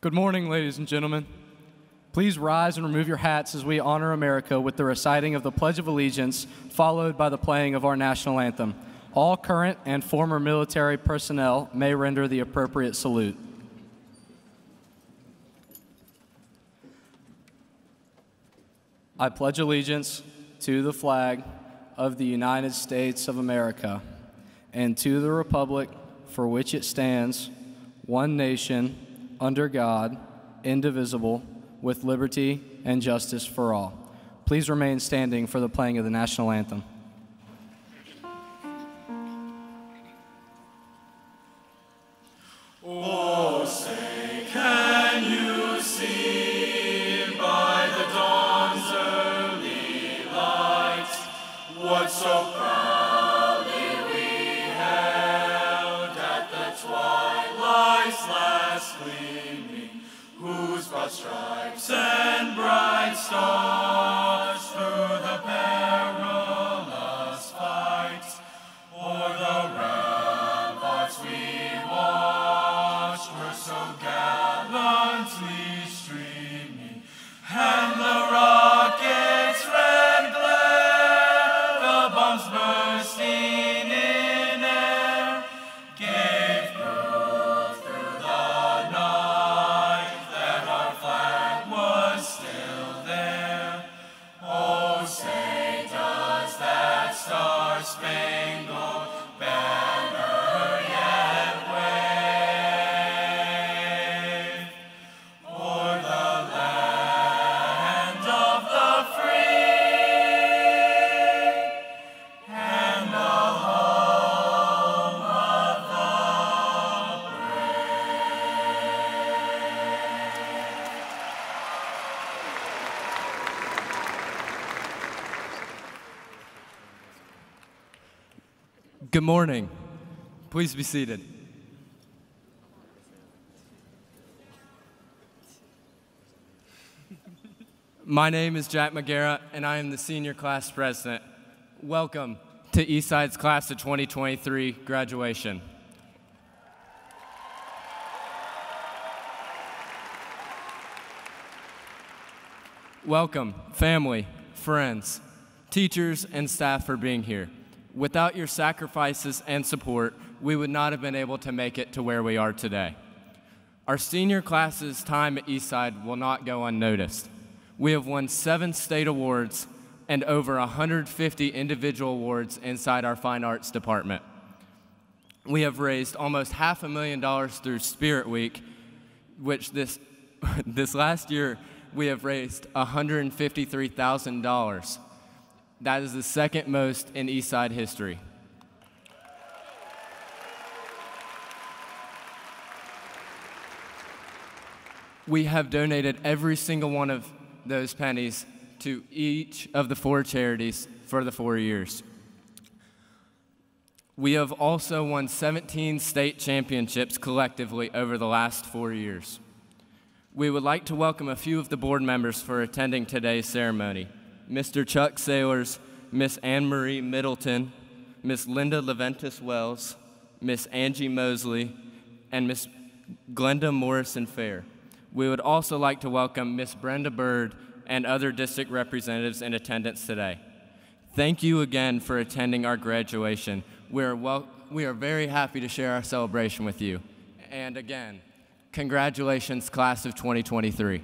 Good morning, ladies and gentlemen. Please rise and remove your hats as we honor America with the reciting of the Pledge of Allegiance, followed by the playing of our national anthem. All current and former military personnel may render the appropriate salute. I pledge allegiance to the flag of the United States of America and to the republic for which it stands, one nation, under God, indivisible, with liberty and justice for all. Please remain standing for the playing of the national anthem. Oh, say, can you see by the dawn's early light what so proudly we held at the twilight's last gleaming, whose broad stripes and bright stars through the perilous fight o'er the ramparts we watched were so gallantly streaming, and the rocket's red glare, the bombs bursting in air, gave proof through the night that our flag was still there. Oh, say, does that star-spangled banner yet wave o'er the land of the free and the home of the Good morning. Please be seated. My name is Jack McGarrett, and I am the senior class president. Welcome to Eastside's class of 2023 graduation. Welcome, family, friends, teachers, and staff for being here. Without your sacrifices and support, we would not have been able to make it to where we are today. Our senior class's time at Eastside will not go unnoticed. We have won 7 state awards and over 150 individual awards inside our fine arts department. We have raised almost $500,000 through Spirit Week, which this last year we have raised $153,000. That is the second most in Eastside history. We have donated every single one of those pennies to each of the 4 charities for the 4 years. We have also won 17 state championships collectively over the last 4 years. We would like to welcome a few of the board members for attending today's ceremony. Mr. Chuck Sailors, Miss Anne-Marie Middleton, Miss Linda Leventis Wells, Miss Angie Mosley, and Miss Glenda Morrison Fair. We would also like to welcome Miss Brenda Bird and other district representatives in attendance today. Thank you again for attending our graduation. We are very happy to share our celebration with you. And again, congratulations, class of 2023.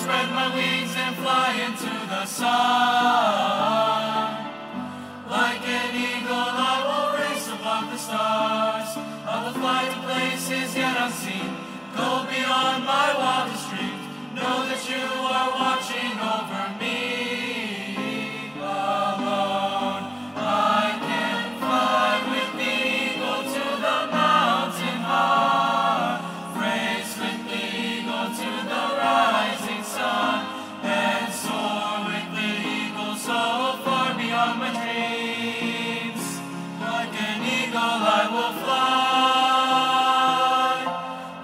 spread my wings and fly into the sun. Like an eagle, I will race above the stars. I will fly to places yet unseen, go beyond my wildest dreams. Know that you are watching over me. Alone, I can fly with the eagle to the mountain high. Race with the eagle to the rising sun, and soar with the eagle so far beyond my dreams. Like an eagle, I will fly.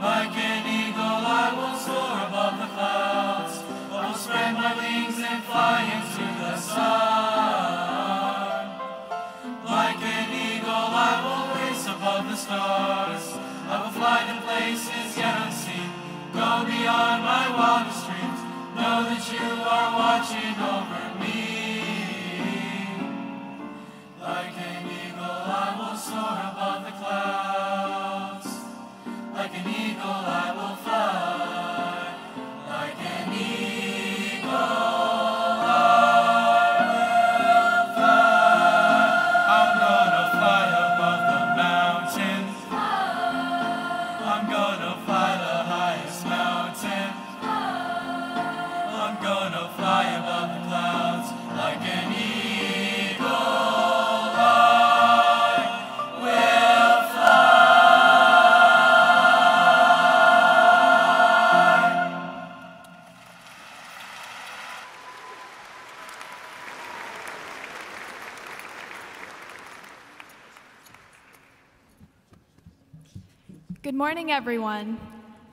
Like an eagle, I will soar above the clouds. I will spread my wings and fly into the sun. Like an eagle, I will race above the stars. I will fly to places yet unseen, go beyond my wildest dreams. Know that you are watching over me. Like an eagle, I will soar above the clouds. Like an eagle, I will fly. Like an eagle, I will fly. I'm gonna fly above the mountains. I'm gonna fly the highest mountain. I'm gonna fly above the clouds. Like an eagle, I will fly. Good morning, everyone.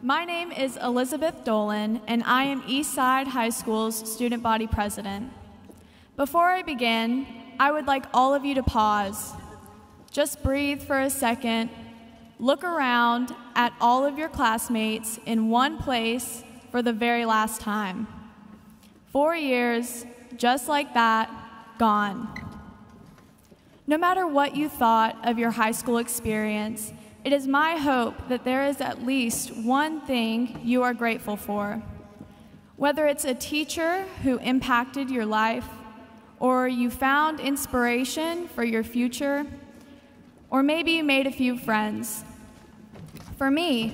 My name is Elizabeth Dolan, and I am Eastside High School's student body president. Before I begin, I would like all of you to pause. Just breathe for a second. Look around at all of your classmates in one place for the very last time. 4 years, just like that, gone. No matter what you thought of your high school experience, it is my hope that there is at least one thing you are grateful for. Whether it's a teacher who impacted your life, or you found inspiration for your future, or maybe you made a few friends. For me,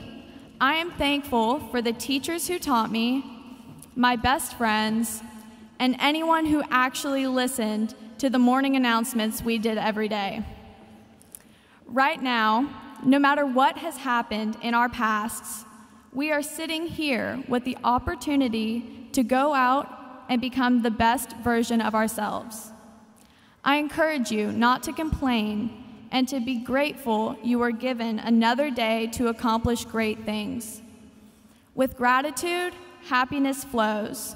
I am thankful for the teachers who taught me, my best friends, and anyone who actually listened to the morning announcements we did every day. Right now, no matter what has happened in our pasts, we are sitting here with the opportunity to go out and become the best version of ourselves. I encourage you not to complain and to be grateful you were given another day to accomplish great things. With gratitude, happiness flows.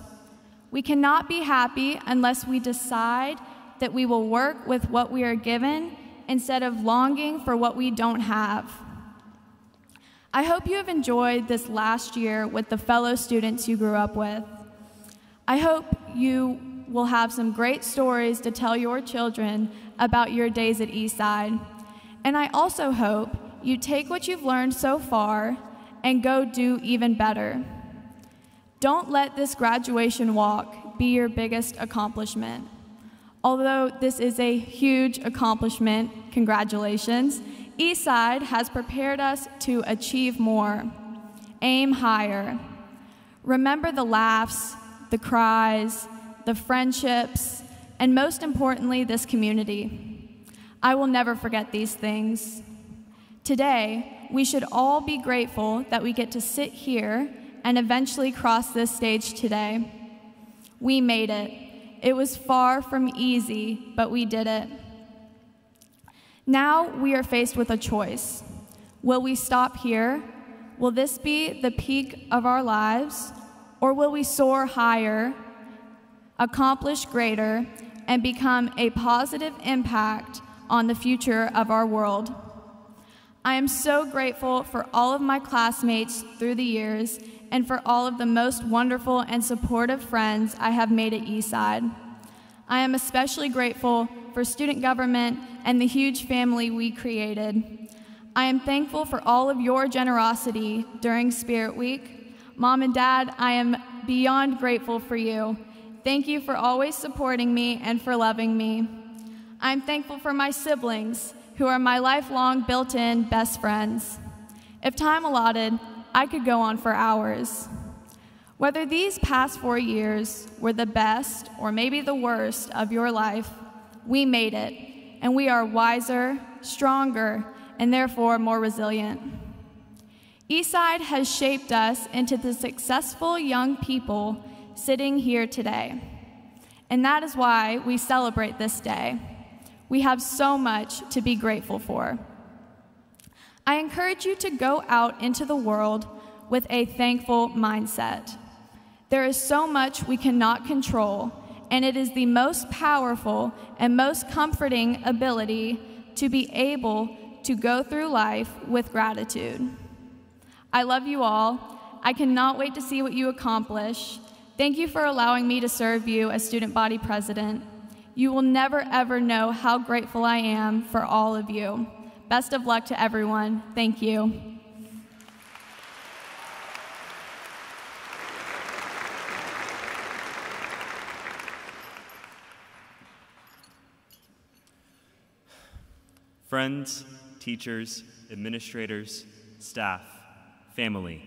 We cannot be happy unless we decide that we will work with what we are given instead of longing for what we don't have. I hope you have enjoyed this last year with the fellow students you grew up with. I hope you will have some great stories to tell your children about your days at Eastside. And I also hope you take what you've learned so far and go do even better. Don't let this graduation walk be your biggest accomplishment. Although this is a huge accomplishment, congratulations, Eastside has prepared us to achieve more. Aim higher. Remember the laughs, the cries, the friendships, and most importantly, this community. I will never forget these things. Today, we should all be grateful that we get to sit here and eventually cross this stage today. We made it. It was far from easy, but we did it. Now we are faced with a choice. Will we stop here? Will this be the peak of our lives? Or will we soar higher, accomplish greater, and become a positive impact on the future of our world? I am so grateful for all of my classmates through the years and for all of the most wonderful and supportive friends I have made at Eastside. I am especially grateful for student government and the huge family we created. I am thankful for all of your generosity during Spirit Week. Mom and Dad, I am beyond grateful for you. Thank you for always supporting me and for loving me. I'm thankful for my siblings, who are my lifelong built-in best friends. If time allotted, I could go on for hours. Whether these past 4 years were the best or maybe the worst of your life, we made it, and we are wiser, stronger, and therefore more resilient. Eastside has shaped us into the successful young people sitting here today, and that is why we celebrate this day. We have so much to be grateful for. I encourage you to go out into the world with a thankful mindset. There is so much we cannot control, and it is the most powerful and most comforting ability to be able to go through life with gratitude. I love you all. I cannot wait to see what you accomplish. Thank you for allowing me to serve you as student body president. You will never, ever know how grateful I am for all of you. Best of luck to everyone. Thank you. Friends, teachers, administrators, staff, family,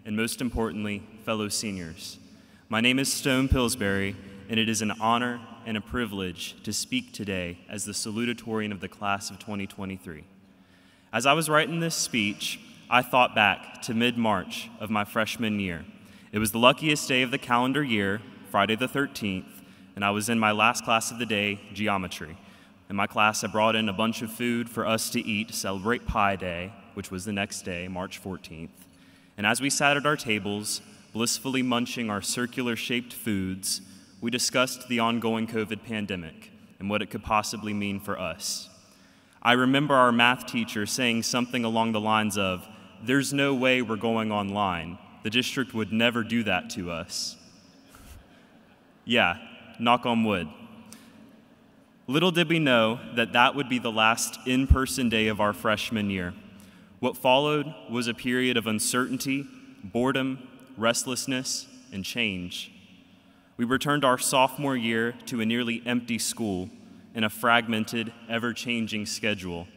and most importantly, fellow seniors. My name is Stone Pillsbury, and it is an honor and a privilege to speak today as the salutatorian of the class of 2023. As I was writing this speech, I thought back to mid-March of my freshman year. It was the luckiest day of the calendar year, Friday the 13th, and I was in my last class of the day, geometry. In my class, I brought in a bunch of food for us to eat to celebrate Pi Day, which was the next day, March 14th. And as we sat at our tables, blissfully munching our circular-shaped foods, we discussed the ongoing COVID pandemic and what it could possibly mean for us. I remember our math teacher saying something along the lines of, "There's no way we're going online. The district would never do that to us." Yeah, knock on wood. Little did we know that that would be the last in-person day of our freshman year. What followed was a period of uncertainty, boredom, restlessness, and change. We returned our sophomore year to a nearly empty school in a fragmented, ever-changing schedule.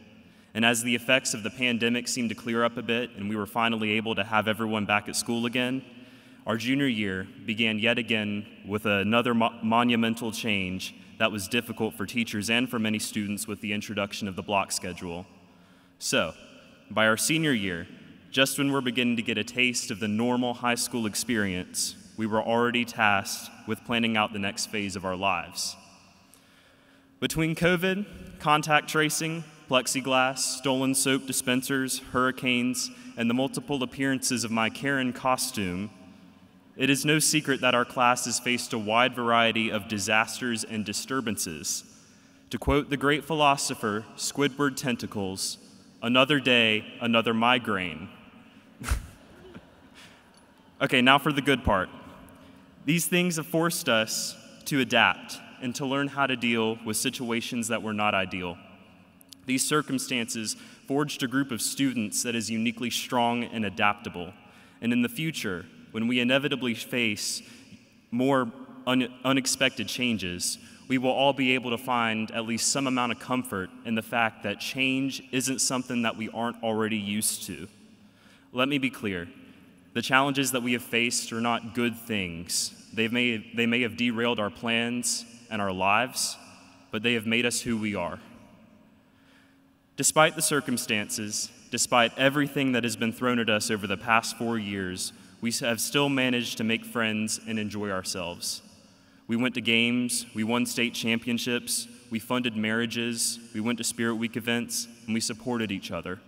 And as the effects of the pandemic seemed to clear up a bit and we were finally able to have everyone back at school again, our junior year began yet again with another monumental change that was difficult for teachers and for many students with the introduction of the block schedule. So, by our senior year, just when we're beginning to get a taste of the normal high school experience, we were already tasked with planning out the next phase of our lives. Between COVID, contact tracing, plexiglass, stolen soap dispensers, hurricanes, and the multiple appearances of my Karen costume, it is no secret that our class has faced a wide variety of disasters and disturbances. To quote the great philosopher Squidward Tentacles, "Another day, another migraine." Okay, now for the good part. These things have forced us to adapt and to learn how to deal with situations that were not ideal. These circumstances forged a group of students that is uniquely strong and adaptable. And in the future, when we inevitably face more unexpected changes, we will all be able to find at least some amount of comfort in the fact that change isn't something that we aren't already used to. Let me be clear. The challenges that we have faced are not good things. They may have derailed our plans and our lives, but they have made us who we are. Despite the circumstances, despite everything that has been thrown at us over the past 4 years, we have still managed to make friends and enjoy ourselves. We went to games, we won state championships, we funded marriages, we went to Spirit Week events, and we supported each other.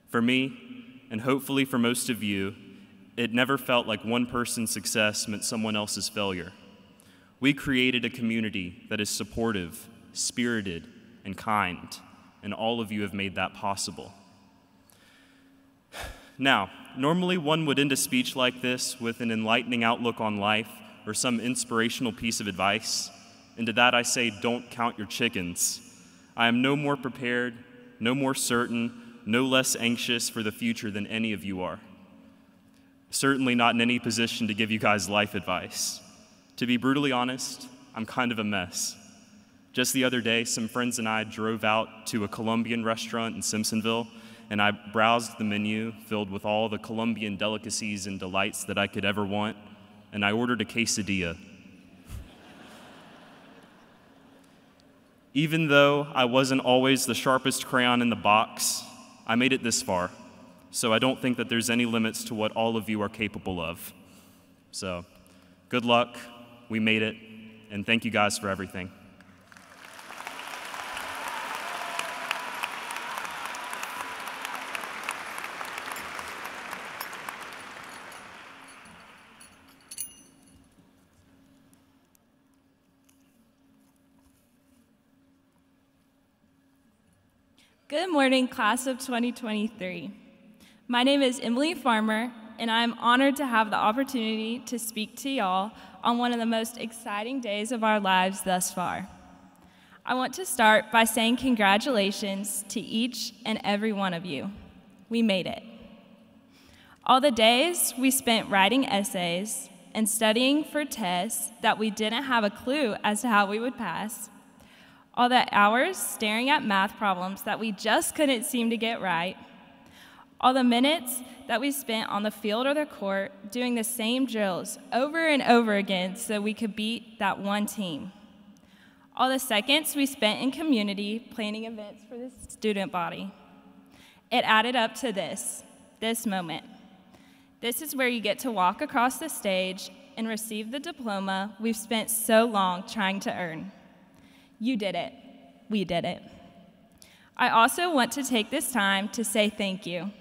For me, and hopefully for most of you, it never felt like one person's success meant someone else's failure. We created a community that is supportive, spirited, and kind, and all of you have made that possible. Now, normally one would end a speech like this with an enlightening outlook on life or some inspirational piece of advice, and to that I say, don't count your chickens. I am no more prepared, no more certain, no less anxious for the future than any of you are. Certainly not in any position to give you guys life advice. To be brutally honest, I'm kind of a mess. Just the other day, some friends and I drove out to a Colombian restaurant in Simpsonville, and I browsed the menu filled with all the Colombian delicacies and delights that I could ever want, and I ordered a quesadilla. Even though I wasn't always the sharpest crayon in the box, I made it this far, so I don't think that there's any limits to what all of you are capable of. So, good luck, we made it, and thank you guys for everything. Good morning, class of 2023. My name is Emily Farmer, and I am honored to have the opportunity to speak to y'all on one of the most exciting days of our lives thus far. I want to start by saying congratulations to each and every one of you. We made it. All the days we spent writing essays and studying for tests that we didn't have a clue as to how we would pass, all the hours staring at math problems that we just couldn't seem to get right, all the minutes that we spent on the field or the court doing the same drills over and over again so we could beat that one team, all the seconds we spent in community planning events for the student body. It added up to this moment. This is where you get to walk across the stage and receive the diploma we've spent so long trying to earn. You did it. We did it. I also want to take this time to say thank you.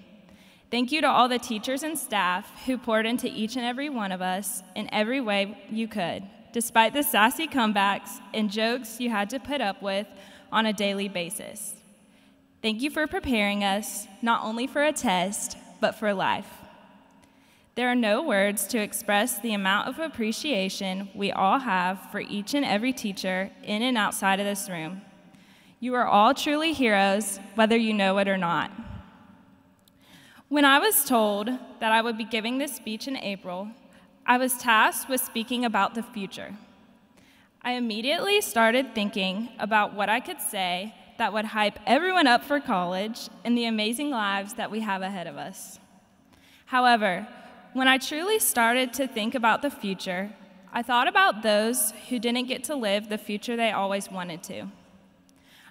Thank you to all the teachers and staff who poured into each and every one of us in every way you could, despite the sassy comebacks and jokes you had to put up with on a daily basis. Thank you for preparing us, not only for a test, but for life. There are no words to express the amount of appreciation we all have for each and every teacher in and outside of this room. You are all truly heroes, whether you know it or not. When I was told that I would be giving this speech in April, I was tasked with speaking about the future. I immediately started thinking about what I could say that would hype everyone up for college and the amazing lives that we have ahead of us. However, when I truly started to think about the future, I thought about those who didn't get to live the future they always wanted to.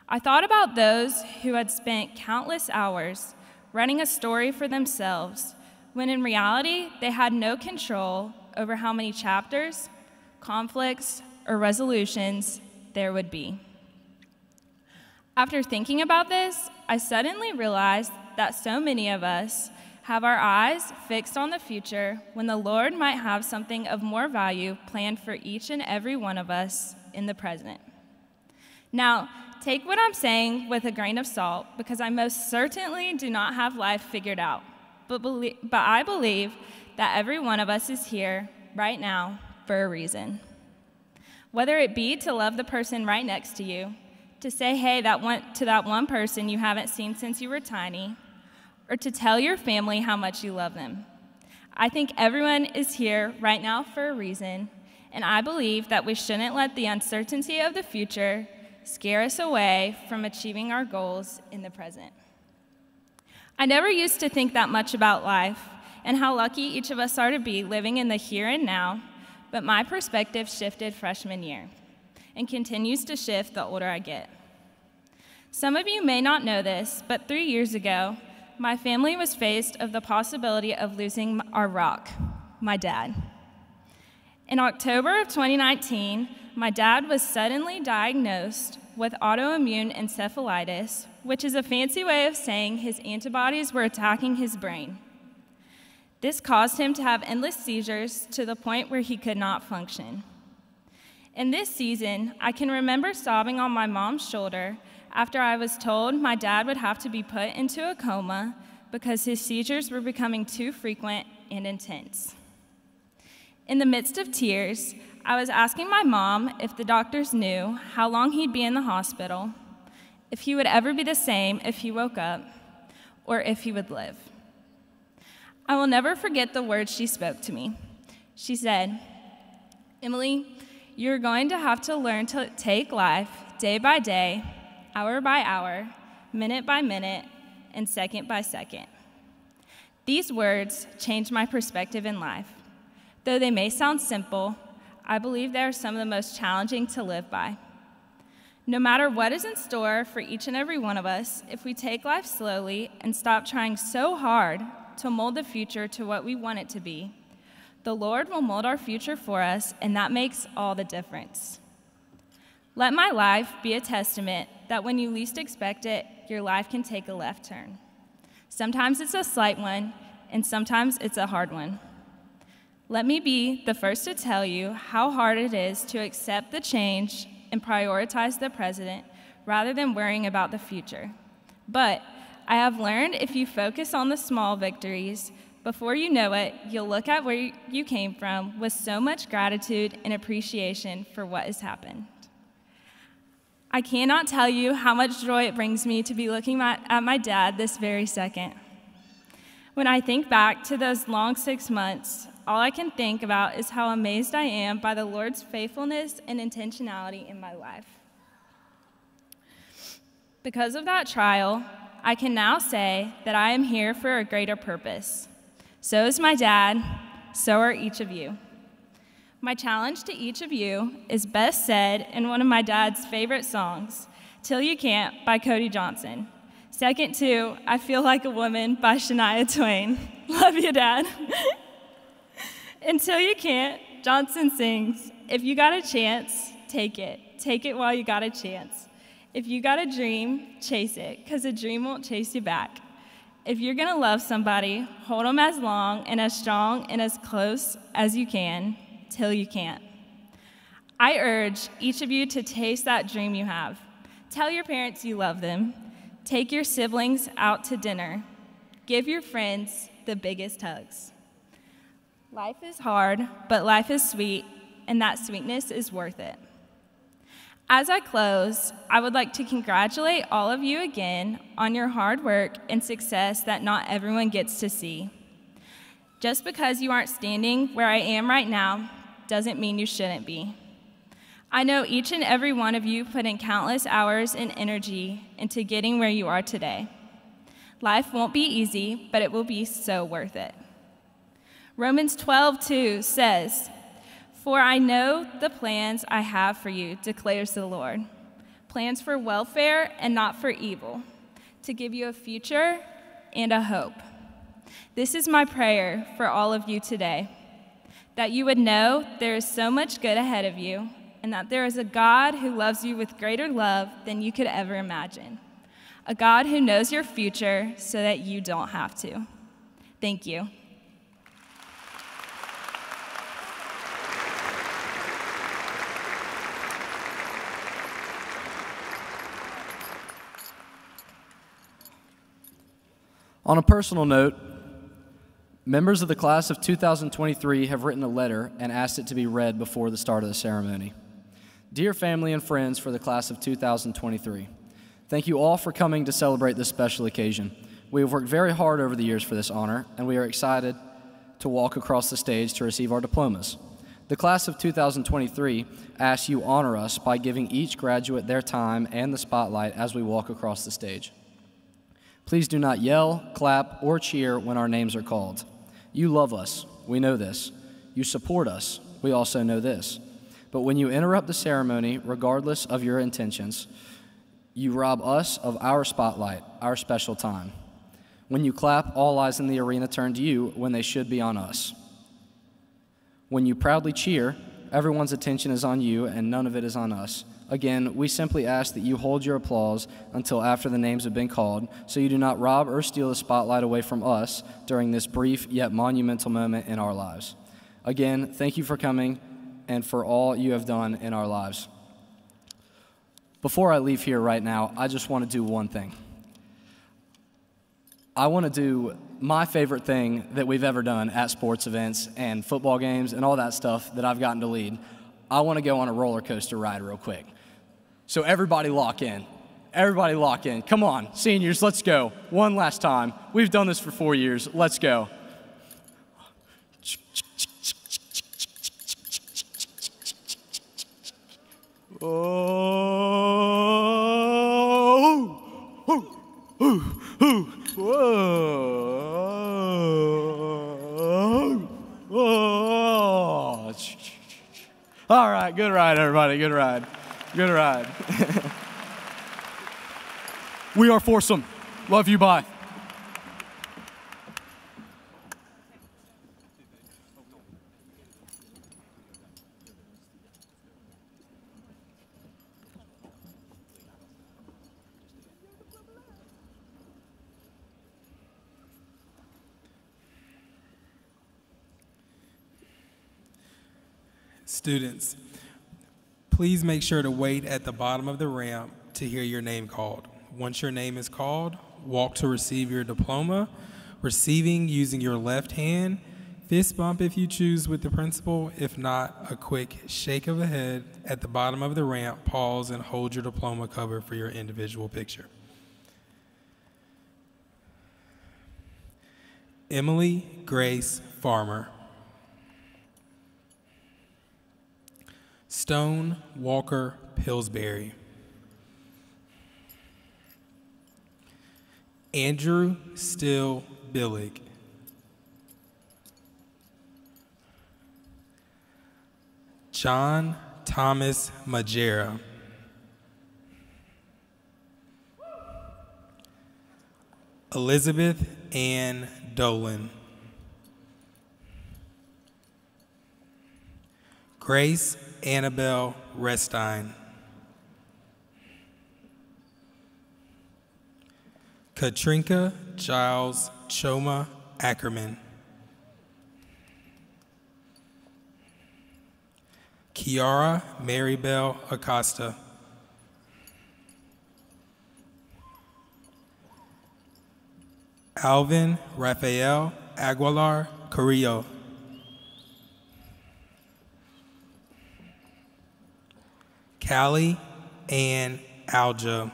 I thought about those who had spent countless hours running a story for themselves, when in reality, they had no control over how many chapters, conflicts, or resolutions there would be. After thinking about this, I suddenly realized that so many of us have our eyes fixed on the future when the Lord might have something of more value planned for each and every one of us in the present. Now, take what I'm saying with a grain of salt, because I most certainly do not have life figured out. But I believe that every one of us is here right now for a reason. Whether it be to love the person right next to you, to say hey to that one person you haven't seen since you were tiny, or to tell your family how much you love them. I think everyone is here right now for a reason, and I believe that we shouldn't let the uncertainty of the future scare us away from achieving our goals in the present. I never used to think that much about life and how lucky each of us are to be living in the here and now, but my perspective shifted freshman year and continues to shift the older I get. Some of you may not know this, but 3 years ago, my family was faced with the possibility of losing our rock, my dad. In October of 2019, my dad was suddenly diagnosed with autoimmune encephalitis, which is a fancy way of saying his antibodies were attacking his brain. This caused him to have endless seizures to the point where he could not function. In this season, I can remember sobbing on my mom's shoulder after I was told my dad would have to be put into a coma because his seizures were becoming too frequent and intense. In the midst of tears, I was asking my mom if the doctors knew how long he'd be in the hospital, if he would ever be the same if he woke up, or if he would live. I will never forget the words she spoke to me. She said, "Emily, you're going to have to learn to take life day by day, hour by hour, minute by minute, and second by second." These words changed my perspective in life. Though they may sound simple, I believe they are some of the most challenging to live by. No matter what is in store for each and every one of us, if we take life slowly and stop trying so hard to mold the future to what we want it to be, the Lord will mold our future for us, and that makes all the difference. Let my life be a testament that when you least expect it, your life can take a left turn. Sometimes it's a slight one, and sometimes it's a hard one. Let me be the first to tell you how hard it is to accept the change and prioritize the present rather than worrying about the future. But I have learned if you focus on the small victories, before you know it, you'll look at where you came from with so much gratitude and appreciation for what has happened. I cannot tell you how much joy it brings me to be looking at my dad this very second. When I think back to those long 6 months, all I can think about is how amazed I am by the Lord's faithfulness and intentionality in my life. Because of that trial, I can now say that I am here for a greater purpose. So is my dad, so are each of you. My challenge to each of you is best said in one of my dad's favorite songs, "Till You Can't" by Cody Johnson. Second to "I Feel Like a Woman" by Shania Twain. Love you, Dad. Until you can't, Johnson sings, "If you got a chance, take it. Take it while you got a chance. If you got a dream, chase it, 'cause a dream won't chase you back. If you're gonna love somebody, hold them as long and as strong and as close as you can, till you can't." I urge each of you to taste that dream you have. Tell your parents you love them. Take your siblings out to dinner. Give your friends the biggest hugs. Life is hard, but life is sweet, and that sweetness is worth it. As I close, I would like to congratulate all of you again on your hard work and success that not everyone gets to see. Just because you aren't standing where I am right now doesn't mean you shouldn't be. I know each and every one of you put in countless hours and energy into getting where you are today. Life won't be easy, but it will be so worth it. Romans 12:2 says, "For I know the plans I have for you, declares the Lord, plans for welfare and not for evil, to give you a future and a hope." This is my prayer for all of you today, that you would know there is so much good ahead of you, and that there is a God who loves you with greater love than you could ever imagine, a God who knows your future so that you don't have to. Thank you. On a personal note, members of the class of 2023 have written a letter and asked it to be read before the start of the ceremony. Dear family and friends for the class of 2023, thank you all for coming to celebrate this special occasion. We have worked very hard over the years for this honor, and we are excited to walk across the stage to receive our diplomas. The class of 2023 asks you honor us by giving each graduate their time and the spotlight as we walk across the stage. Please do not yell, clap, or cheer when our names are called. You love us, we know this. You support us, we also know this. But when you interrupt the ceremony, regardless of your intentions, you rob us of our spotlight, our special time. When you clap, all eyes in the arena turn to you when they should be on us. When you proudly cheer, everyone's attention is on you and none of it is on us. Again, we simply ask that you hold your applause until after the names have been called, so you do not rob or steal the spotlight away from us during this brief yet monumental moment in our lives. Again, thank you for coming and for all you have done in our lives. Before I leave here right now, I just want to do one thing. I want to do my favorite thing that we've ever done at sports events and football games and all that stuff that I've gotten to lead. I want to go on a roller coaster ride real quick. So everybody lock in. Everybody lock in. Come on, seniors, let's go. One last time. We've done this for 4 years. Let's go. All right, good ride, everybody. Good ride. Good ride. We are foursome. Love you. Bye. Students, please make sure to wait at the bottom of the ramp to hear your name called. Once your name is called, walk to receive your diploma, receiving using your left hand, fist bump if you choose with the principal. If not, a quick shake of the head at the bottom of the ramp, pause and hold your diploma cover for your individual picture. Emily Grace Farmer. Stone Walker Pillsbury. Andrew Still Billig. John Thomas Majera. Elizabeth Ann Dolan. Grace Annabelle Restine. Katrinka Giles Choma Ackerman. Kiara Marybelle Acosta. Alvin Rafael Aguilar Carrillo. Callie Ann Alja.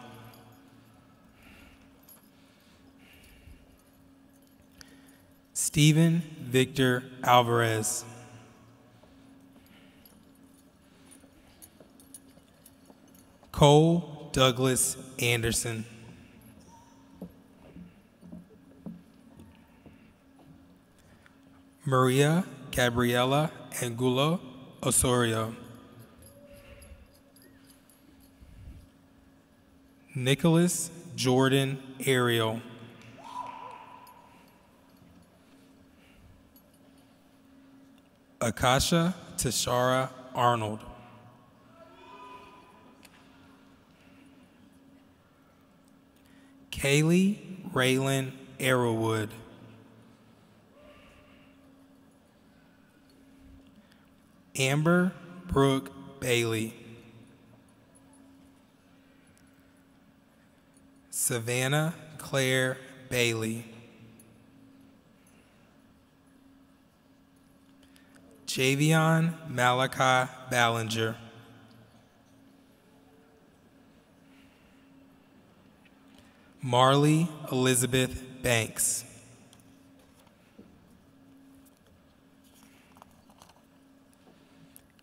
Stephen Victor Alvarez. Cole Douglas Anderson. Maria Gabriela Angulo Osorio. Nicholas Jordan Ariel. Akasha Tashara Arnold. Kaylee Raylan Arrowwood. Amber Brooke Bailey. Savannah Claire Bailey. Javion Malachi Ballinger. Marley Elizabeth Banks.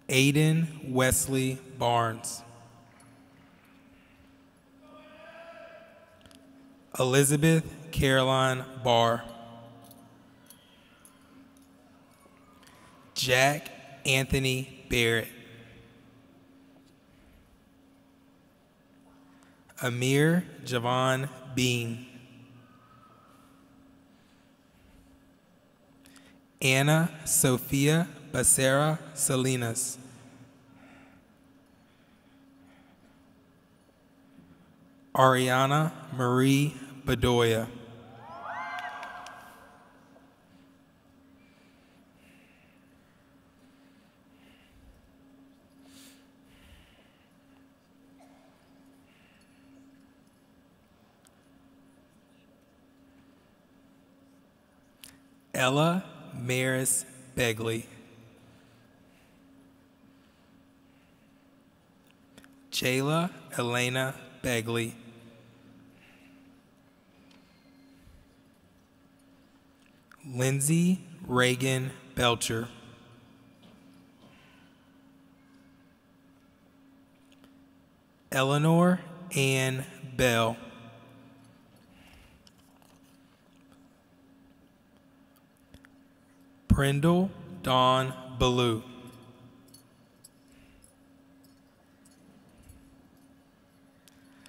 Aiden Wesley Barnes. Elizabeth Caroline Barr. Jack Anthony Barrett. Amir Javon Bean. Anna Sophia Becerra Salinas. Ariana Marie Bedoya. Ella Maris Begley. Jayla Elena Begley. Lindsay Reagan Belcher. Eleanor Ann Bell. Prindle Dawn Ballou.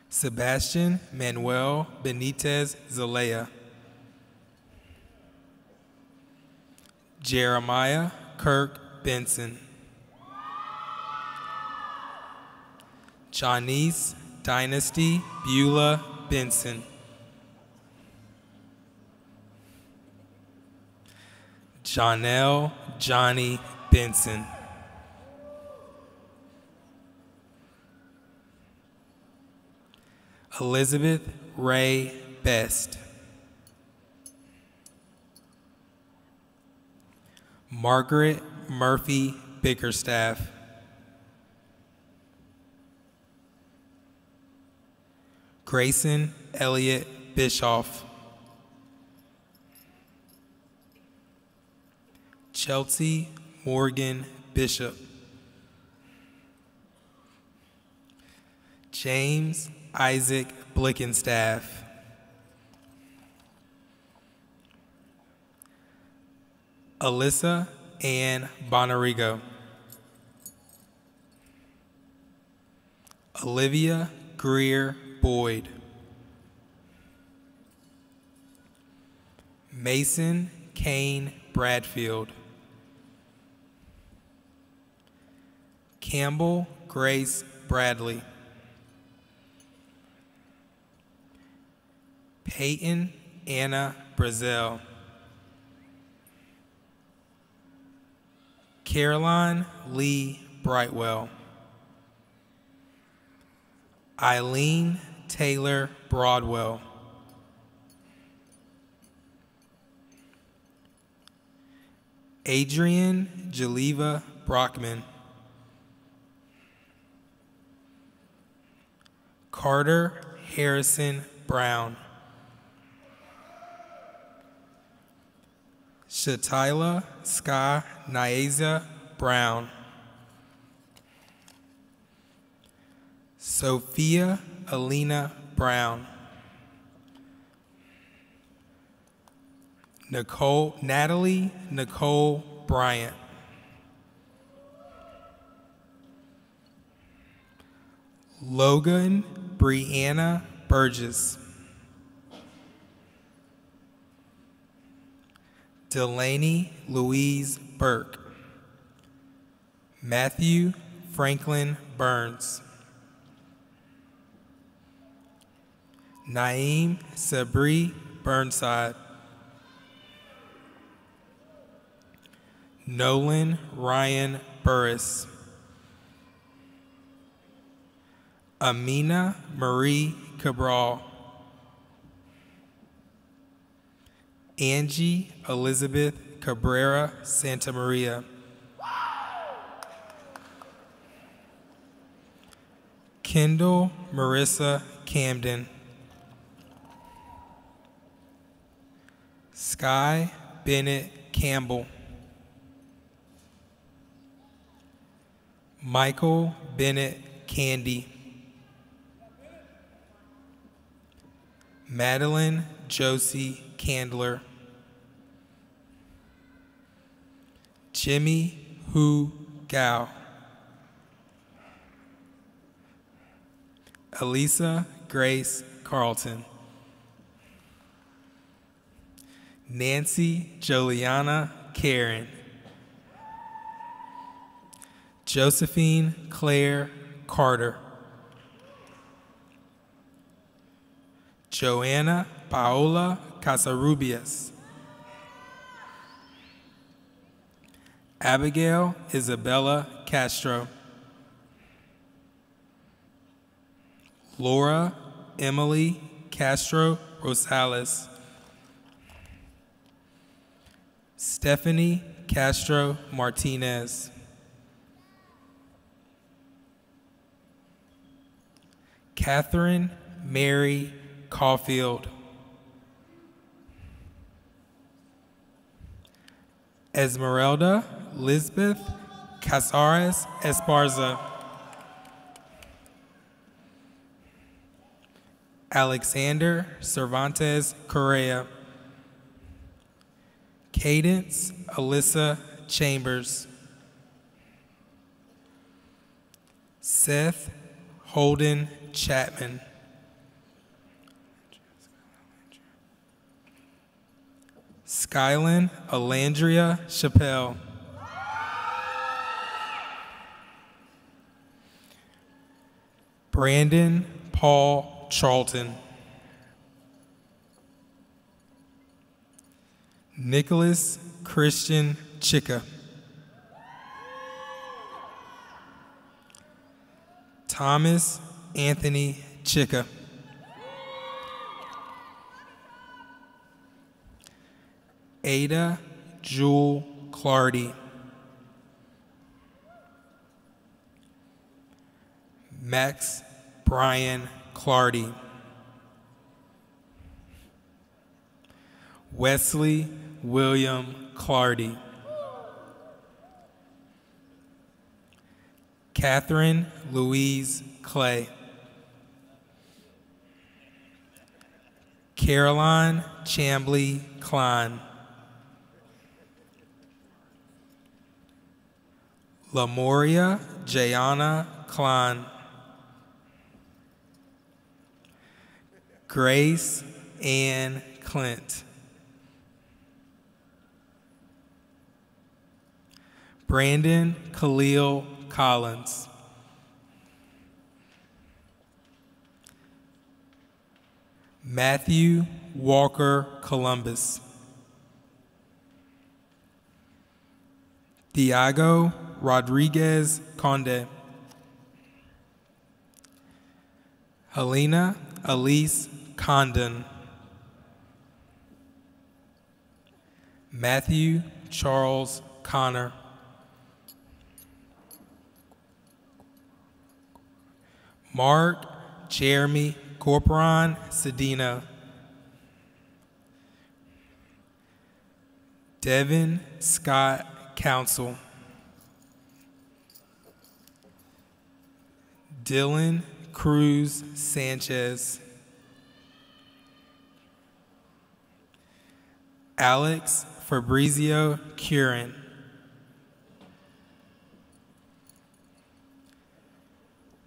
Sebastian Manuel Benitez Zelaya. Jeremiah Kirk Benson. Janice Dynasty Beulah Benson. Janelle Johnny Benson. Elizabeth Ray Best. Margaret Murphy Bickerstaff. Grayson Elliott Bischoff. Chelsea Morgan Bishop. James Isaac Blickenstaff. Alyssa Ann Bonarigo. Olivia Greer Boyd. Mason Kane Bradfield. Campbell Grace Bradley. Peyton Anna Brazil. Caroline Lee Brightwell. Eileen Taylor Broadwell. Adrian Jaliva Brockman. Carter Harrison Brown. Shatila Sky Niaza Brown. Sophia Alina Brown. Natalie Nicole Bryant. Logan Brianna Burgess. Delaney Louise Burke. Matthew Franklin Burns. Naeem Sabri Burnside. Nolan Ryan Burris. Amina Marie Cabral. Angie Elizabeth Cabrera Santa Maria. Kendall Marissa Camden. Sky Bennett Campbell. Michael Bennett Candy. Madeline Josie Candler. Jimmy Hu Gao. Elisa Grace Carlton. Nancy Joliana Karen. Josephine Claire Carter. Joanna Paola Casarubias. Abigail Isabella Castro. Laura Emily Castro Rosales. Stephanie Castro Martinez. Catherine Mary Caulfield. Esmeralda Lisbeth Casares Esparza. Alexander Cervantes Correa. Cadence Alyssa Chambers. Seth Holden Chapman. Skylin Alandria Chappelle. Brandon Paul Charlton. Nicholas Christian Chicka. Thomas Anthony Chicka. Ada Jewel Clardy. Max Brian Clardy. Wesley William Clardy. Catherine Louise Clay. Caroline Chambly Klein. Lamoria Jayana Klein. Grace Ann Clint. Brandon Khalil Collins. Matthew Walker Columbus. Thiago Rodriguez Conde. Helena Elise Condon. Matthew Charles Connor. Mark Jeremy Corporon Cedino. Devin Scott Council. Dylan Cruz Sanchez. Alex Fabrizio Curran.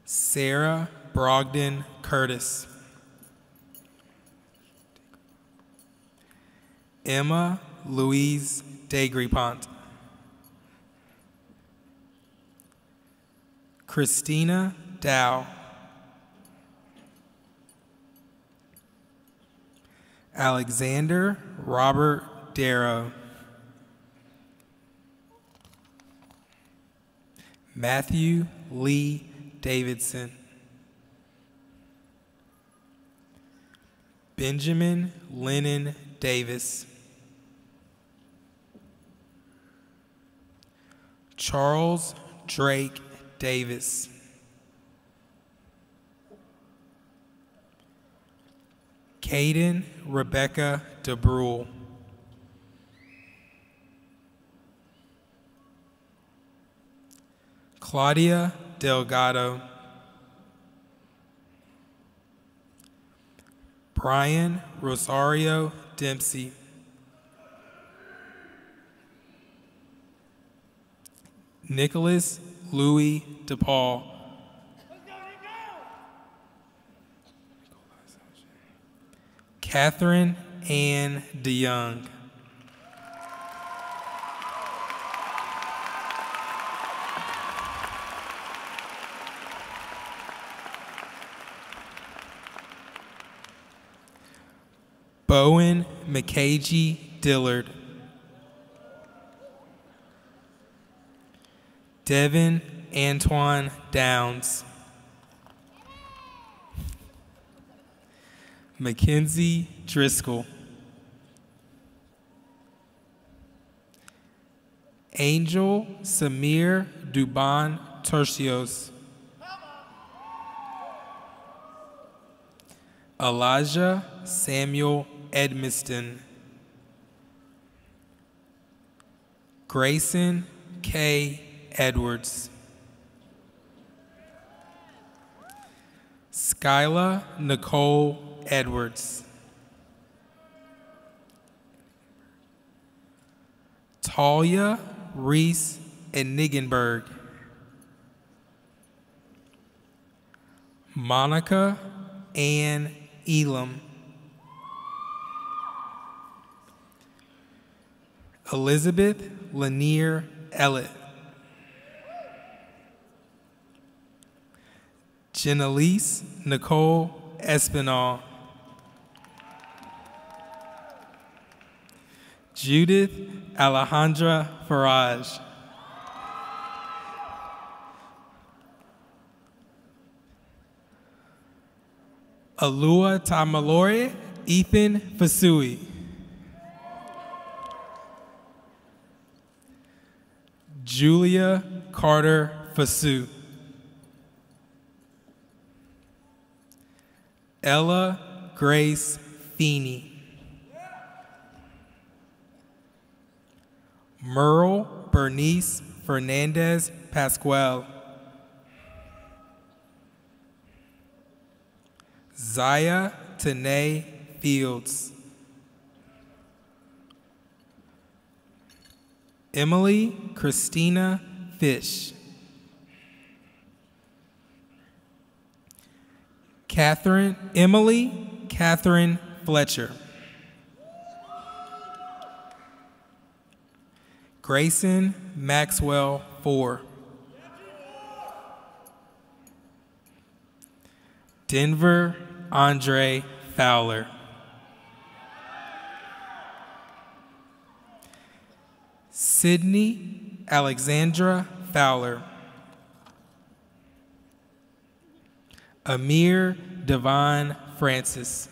Sarah Brogdon Curtis. Emma Louise Degripont. Christina Dow. Alexander Robert Darrow. Matthew Lee Davidson. Benjamin Lennon Davis. Charles Drake Davis. Caden Rebecca DeBrule. Claudia Delgado. Brian Rosario Dempsey. Nicholas Louis DePaul. Catherine Ann DeYoung. Bowen McKagey Dillard. Devin Antoine Downs. Mackenzie Driscoll. Angel Samir Duban Tercios. Elijah Samuel Edmiston. Grayson K. Edwards. Skyla Nicole Edwards. Talia Reese Enigenberg. Monica Ann Elam. Elizabeth Lanier Ellett. Jenalise Nicole Espinal. Judith Alejandra Faraj. Alua Tamalore Ethan Fasui. Julia Carter Fasu. Ella Grace Feeney. Merle Bernice Fernandez Pasquale. Zaya Tanae Fields. Emily Christina Fish. Emily Catherine Fletcher. Grayson Maxwell Four. Denver Andre Fowler. Sydney Alexandra Fowler. Amir Devon Francis.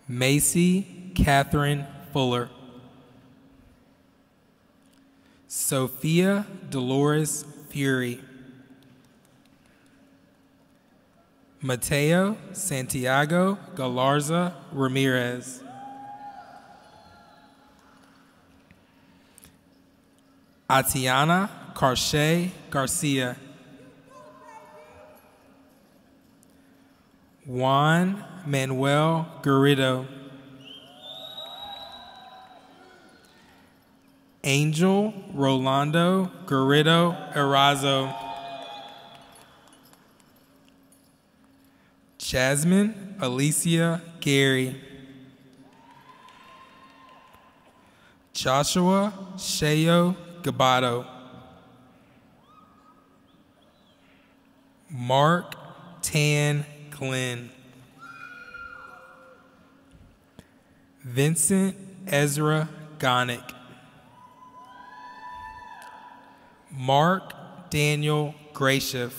Macy Catherine Fuller. Sophia Dolores Fury. Mateo Santiago Galarza Ramirez. Atiana Carche Garcia. Juan Manuel Garrido. Angel Rolando Garrido Erazo. Jasmine Alicia Gary. Joshua Sheo Gabato. Mark Tan Glenn. Vincent Ezra Gonick. Mark Daniel Gracious.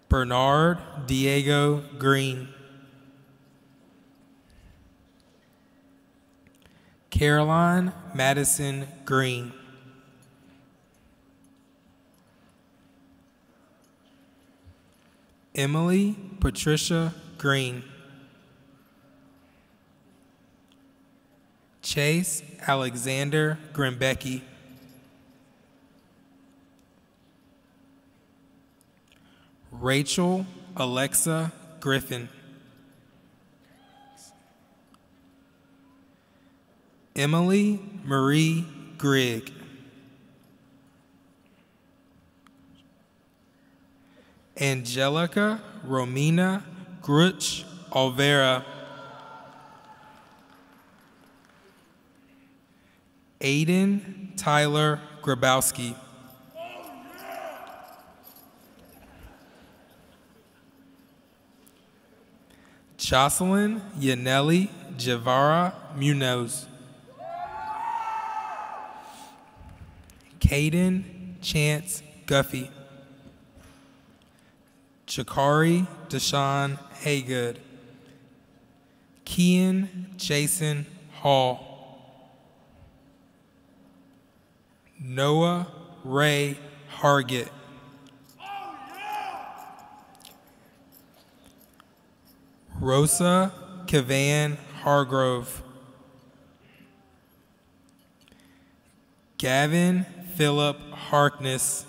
Bernard Diego Green. Caroline Madison Green. Emily Patricia Green. Chase Alexander Grimbecki. Rachel Alexa Griffin. Emily Marie Grigg. Angelica Romina Gruch Olvera. Aiden Tyler Grabowski. Jocelyn Yaneli Javara Munoz. Caden Chance Guffey. Jakari Deshaun Haygood. Kian Jason Hall. Noah Ray Hargett. Rosa Kevan Hargrove. Gavin Philip Harkness.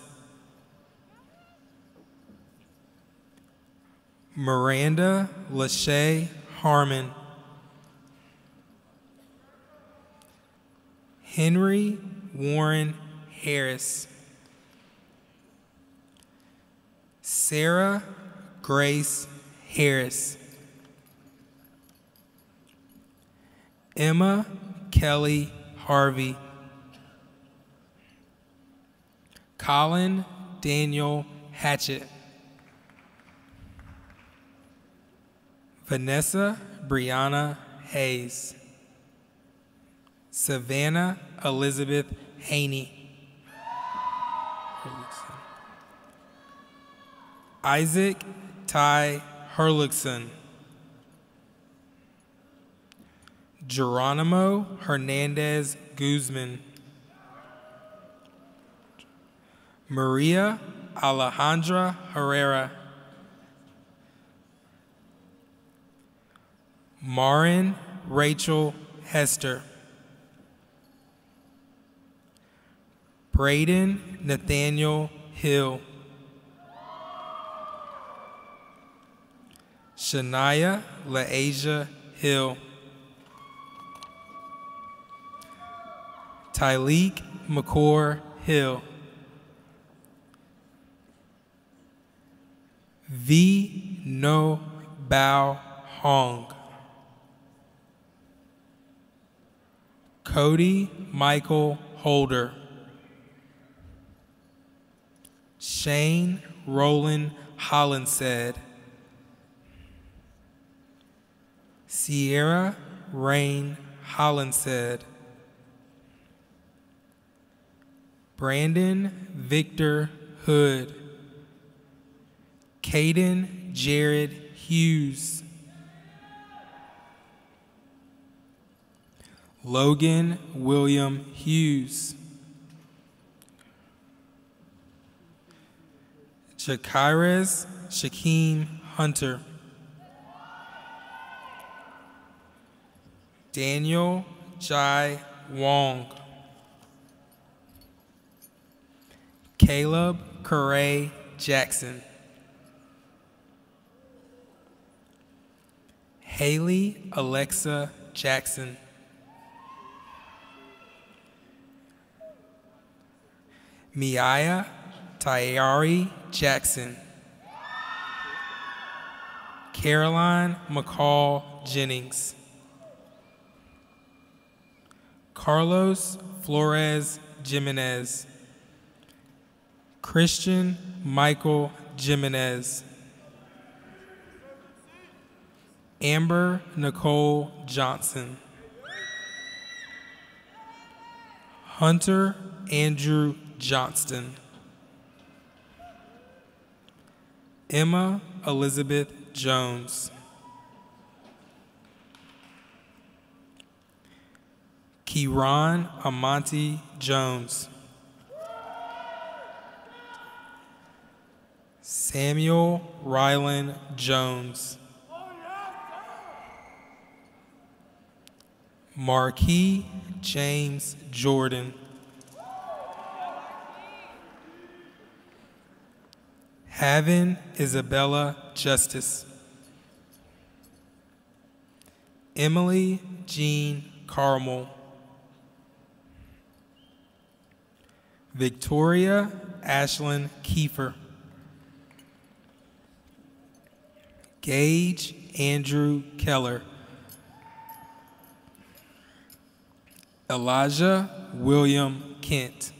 Miranda Lachey Harmon. Henry Warren Harris. Sarah Grace Harris. Emma Kelly Harvey. Colin Daniel Hatchett. Vanessa Brianna Hayes. Savannah Elizabeth Haney. Isaac Ty Herlickson. Geronimo Hernandez Guzman. Maria Alejandra Herrera. Marin Rachel Hester. Braden Nathaniel Hill. Shania LaAsia Hill. Tyleek McCord Hill. V. No Bao Hong. Cody Michael Holder. Shane Roland Hollinsed. Sierra Rain Hollinsed. Brandon Victor Hood. Caden Jared Hughes. Logan William Hughes. Jakires Shaquem Hunter. Daniel Jai Wong. Caleb Corray Jackson. Haley Alexa Jackson. Miaya Tayari Jackson. Caroline McCall Jennings. Carlos Flores Jimenez. Christian Michael Jimenez. Amber Nicole Johnson. Hunter Andrew Johnston. Emma Elizabeth Jones. Kieran Amonte Jones. Samuel Rylan Jones. Marquis James Jordan. Havin Isabella Justice. Emily Jean Carmel. Victoria Ashlyn Kiefer. Gage Andrew Keller. Elijah William Kent.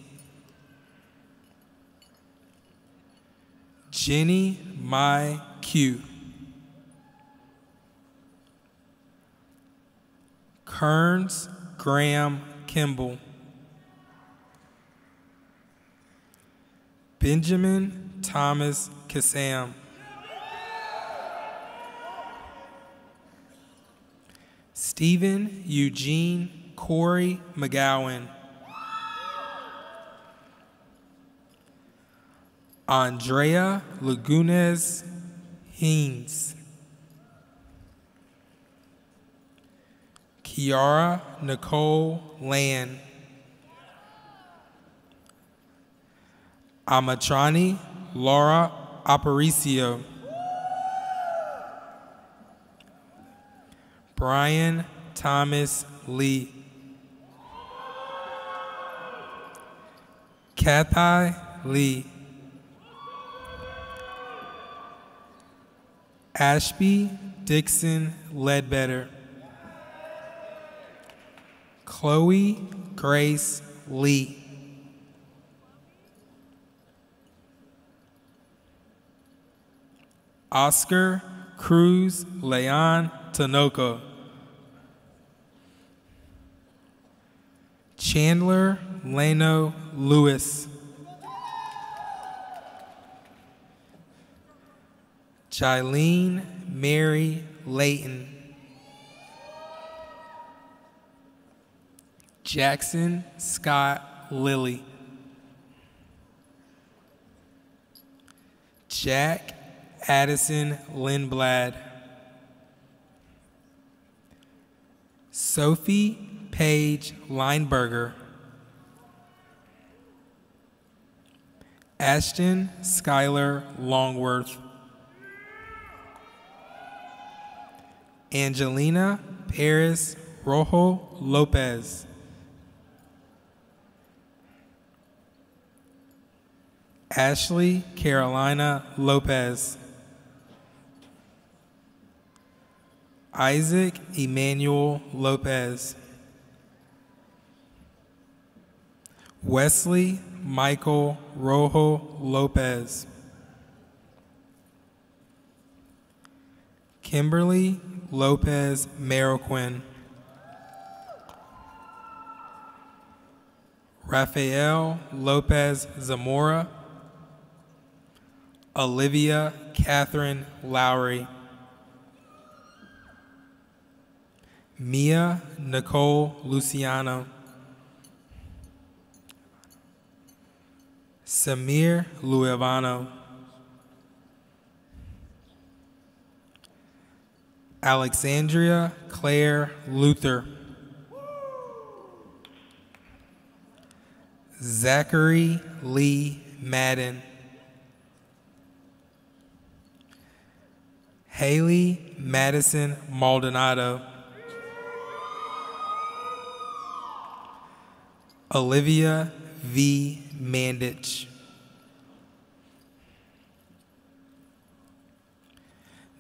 Jenny Mai Q. Kearns Graham Kimball. Benjamin Thomas Kassam. Stephen Eugene Corey McGowan. Andrea Lagunes Haynes. Kiara Nicole Land. Amatrani Laura Aparicio. Brian Thomas Lee. Kathai Lee. Ashby Dixon Ledbetter. Chloe Grace Lee. Oscar Cruz Leon Tanoka. Chandler Lano Lewis. Jailene Mary Layton. Jackson Scott Lilly. Jack Addison Lindblad. Sophie Paige Lineberger. Ashton Skylar Longworth. Angelina Paris Rojo Lopez. Ashley Carolina Lopez. Isaac Emmanuel Lopez. Wesley Michael Rojo Lopez. Kimberly Lopez Mariquin. Rafael Lopez Zamora. Olivia Catherine Lowry. Mia Nicole Luciano. Samir Luevano. Alexandria Claire Luther. Zachary Lee Madden. Haley Madison Maldonado. Olivia V. Mandich.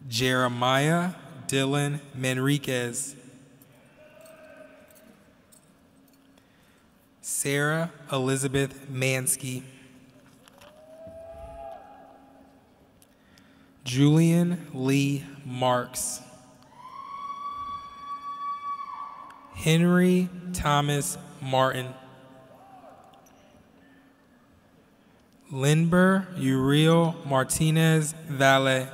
Jeremiah Dylan Manriquez. Sarah Elizabeth Mansky. Julian Lee Marks. Henry Thomas Martin. Lindber Uriel Martinez Valle.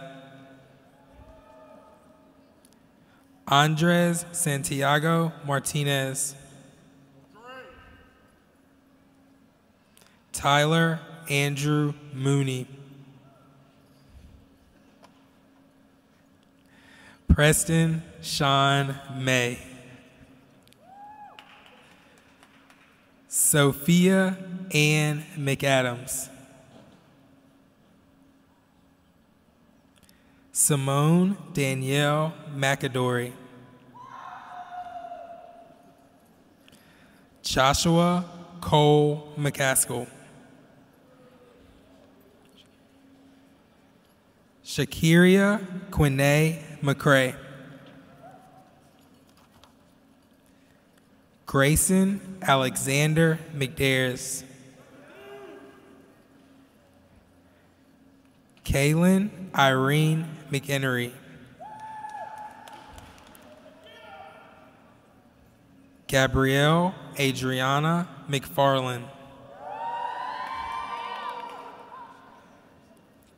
Andres Santiago Martinez. Tyler Andrew Mooney. Preston Sean May. Sophia Ann McAdams. Simone Danielle McAdory. Joshua Cole McCaskill. Shakiria Quinay McCrae. Grayson Alexander McDares. Kaylin Irene McHenry. Gabrielle Adriana McFarland.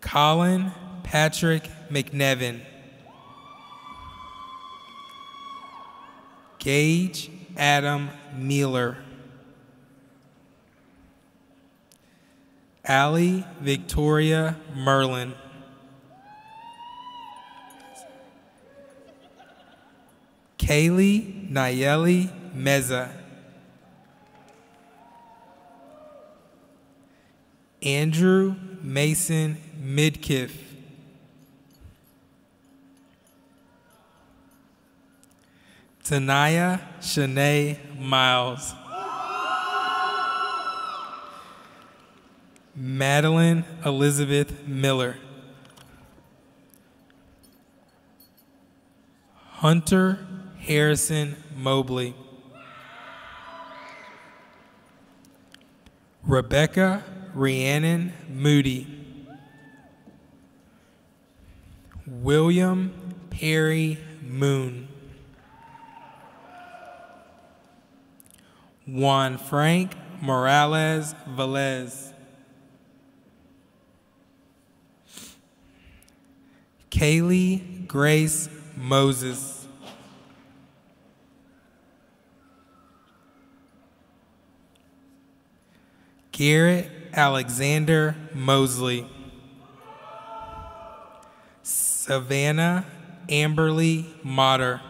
Colin Patrick McNevin. Gage Adam Mueller. Allie Victoria Merlin. Kaylee Nayeli Meza. Andrew Mason Midkiff. Tanaya Shanae Miles. Madeline Elizabeth Miller. Hunter Harrison Mobley. Rebecca Rhiannon Moody. William Perry Moon. Juan Frank Morales Velez. Kaylee Grace Moses. Garrett Alexander Mosley. Savannah Amberly Motter.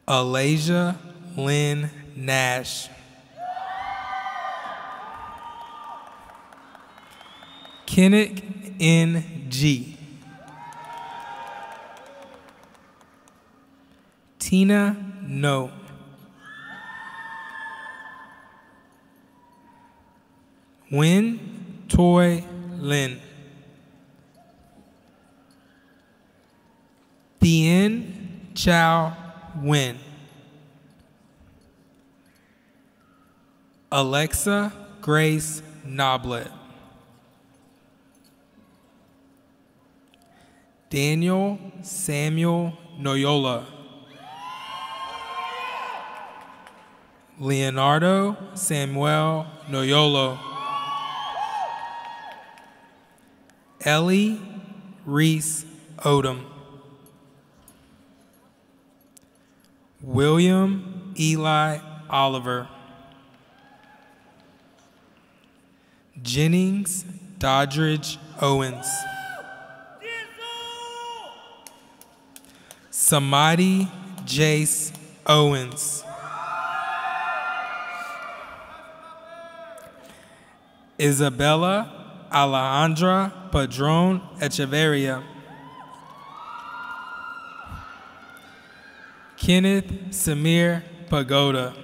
Alasia Lynn Nash. Kennick N.G. Tina No. Win Toy Lin. Thien Chow Win. Alexa Grace Noblet. Daniel Samuel Noyola. Leonardo Samuel Noyolo. Ellie Reese Odom. William Eli Oliver. Jennings Doddridge Owens. Samadi Jace Owens. Isabella Alejandra Padron Echeverria. Kenneth Samir Pagoda.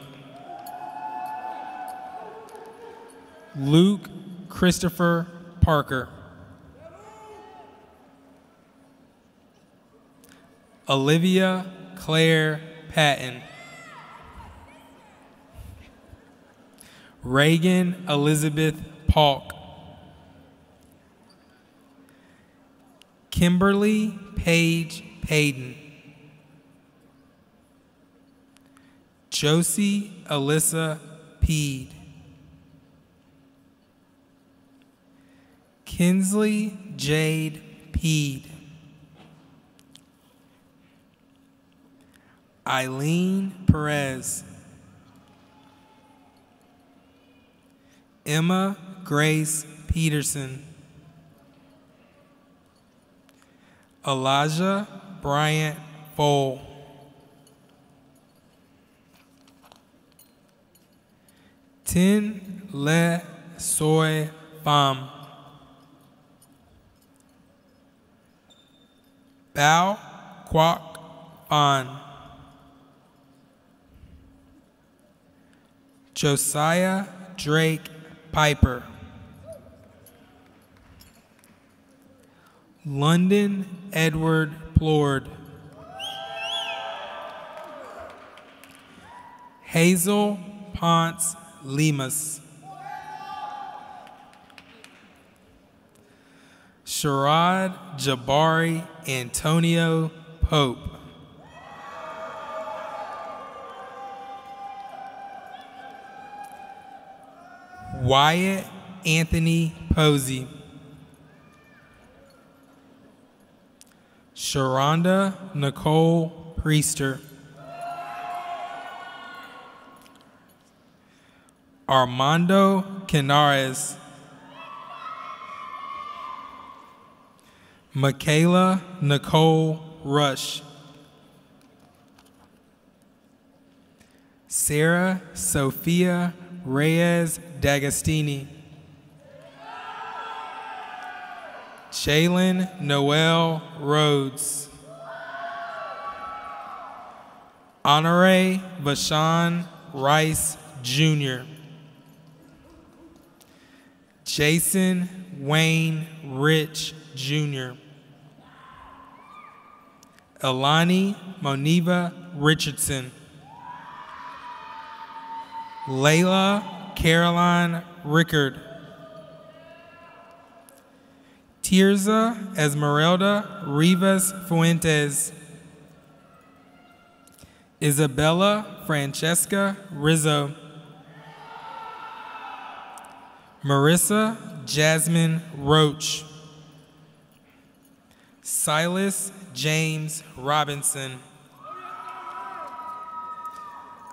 Luke Christopher Parker. Olivia Claire Patton. Reagan Elizabeth Paulk. Kimberly Paige Payton. Josie Alyssa Peed. Kinsley Jade Peed. Eileen Perez. Emma Grace Peterson. Elijah Bryant Fole. Tin Le Soy Pham. Bao Quoc Phan. Josiah Drake Piper. London Edward Plord. Hazel Ponce Lemus. Sharad Jabari Antonio Pope. Wyatt Anthony Posey. Sharonda Nicole Priester. Armando Canares. Michaela Nicole Rush. Sarah Sophia Reyes D'Agostini. Jalen Noel Rhodes. Honore Vashawn Rice Jr. Jason Wayne Rich Jr. Elani Moniva Richardson. Layla Caroline Rickard. Tirza Esmeralda Rivas Fuentes. Isabella Francesca Rizzo. Marissa Jasmine Roach. Silas James Robinson.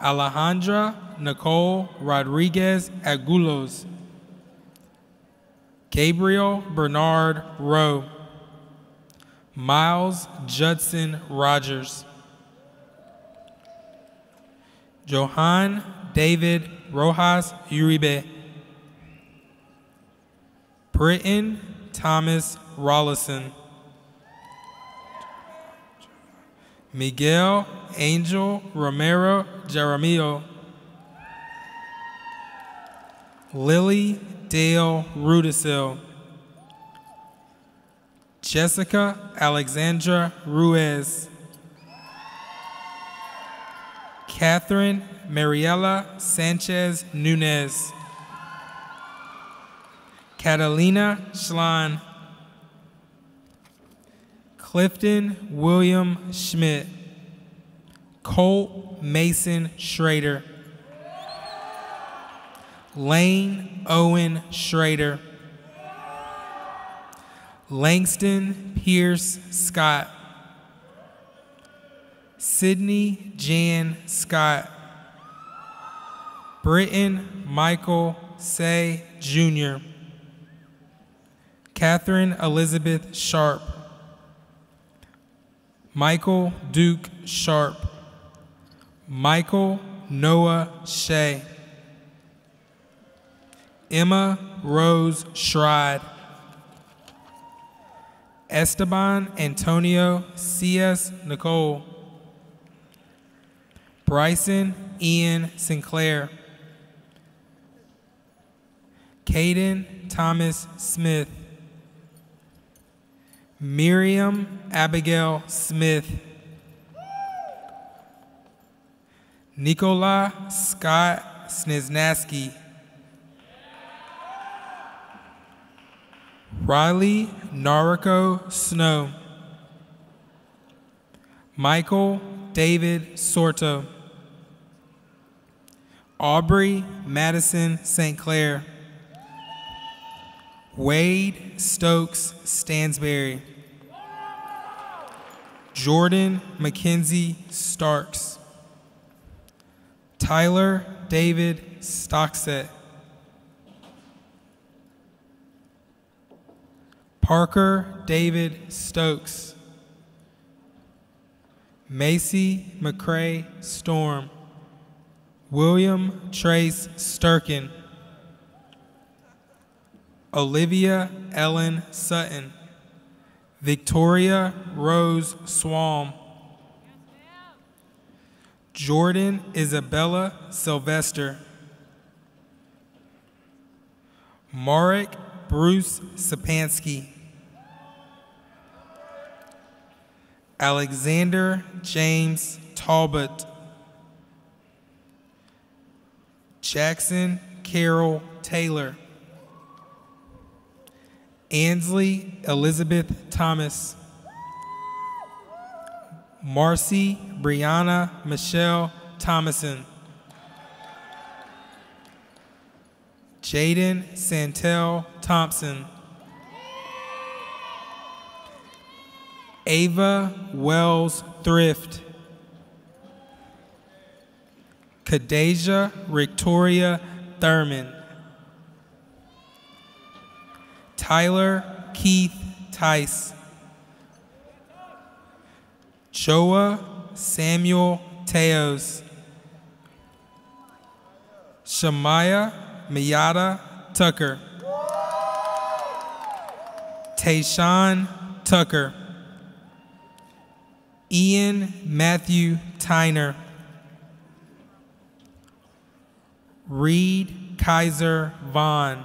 Alejandra Nicole Rodriguez Agulos. Gabriel Bernard Rowe. Miles Judson Rogers. Johan David Rojas Uribe. Britton Thomas Rollison. Miguel Angel Romero Jaramillo. Lily Dale Rudisil. Jessica Alexandra Ruiz. Catherine Mariela Sanchez Nunez. Catalina Schlan. Clifton William Schmidt. Colt Mason Schrader. Lane Owen Schrader. Langston Pierce Scott. Sydney Jan Scott. Britton Michael Say Jr. Catherine Elizabeth Sharp. Michael Duke Sharp. Michael Noah Shea. Emma Rose Schride. Esteban Antonio C.S. Nicole. Bryson Ian Sinclair. Caden Thomas Smith. Miriam Abigail Smith. Nicola Scott Sniznaski. Riley Nariko Snow. Michael David Sorto. Aubrey Madison St. Clair. Wade Stokes Stansberry. Jordan Mackenzie Starks. Tyler David Stockset. Parker David Stokes. Macy McCrae Storm. William Trace Sturkin. Olivia Ellen Sutton. Victoria Rose Swam. Jordan Isabella Sylvester. Marek Bruce Sapansky. Alexander James Talbot. Jackson Carol Taylor. Ansley Elizabeth Thomas. Marcy Brianna Michelle Thomason. Jaden Santel Thompson. Ava Wells Thrift. Kadeja Victoria Thurman. Tyler Keith Tice. Joa Samuel Teos, Shamaya Miyata Tucker, Tayshawn Tucker, Ian Matthew Tyner, Reed Kaiser Vaughn,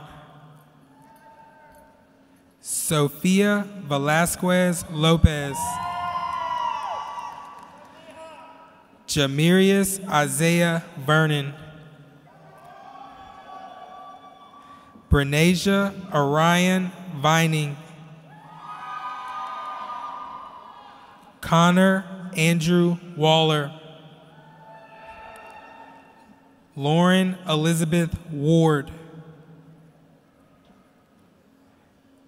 Sophia Velasquez Lopez, Jamirius Isaiah Vernon, Brenasia Orion Vining, Connor Andrew Waller, Lauren Elizabeth Ward,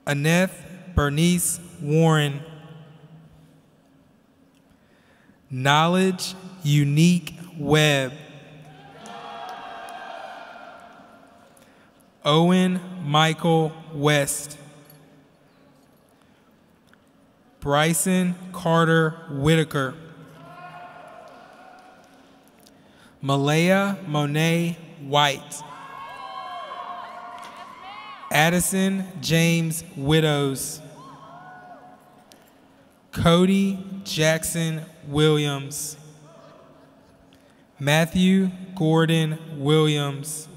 Annette Bernice Warren, Knowledge Unique Webb, Owen Michael West, Bryson Carter Whitaker, Malaya Monet White, Addison James Widows, Cody Jackson Williams, Matthew Gordon Williams,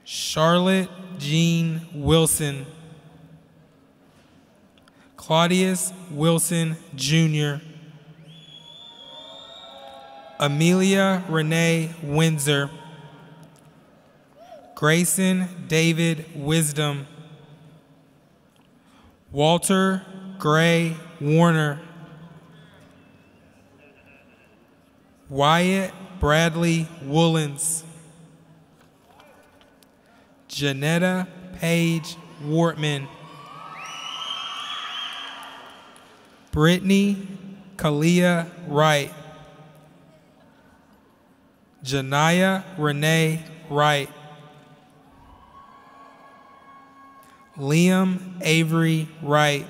Charlotte Jean Wilson, Claudius Wilson Jr., Amelia Renee Windsor, Grayson David Wisdom, Walter Gray Warner, Wyatt Bradley Woolens, Janetta Page Wortman, Brittany Kalia Wright, Janaya Renee Wright, Liam Avery Wright,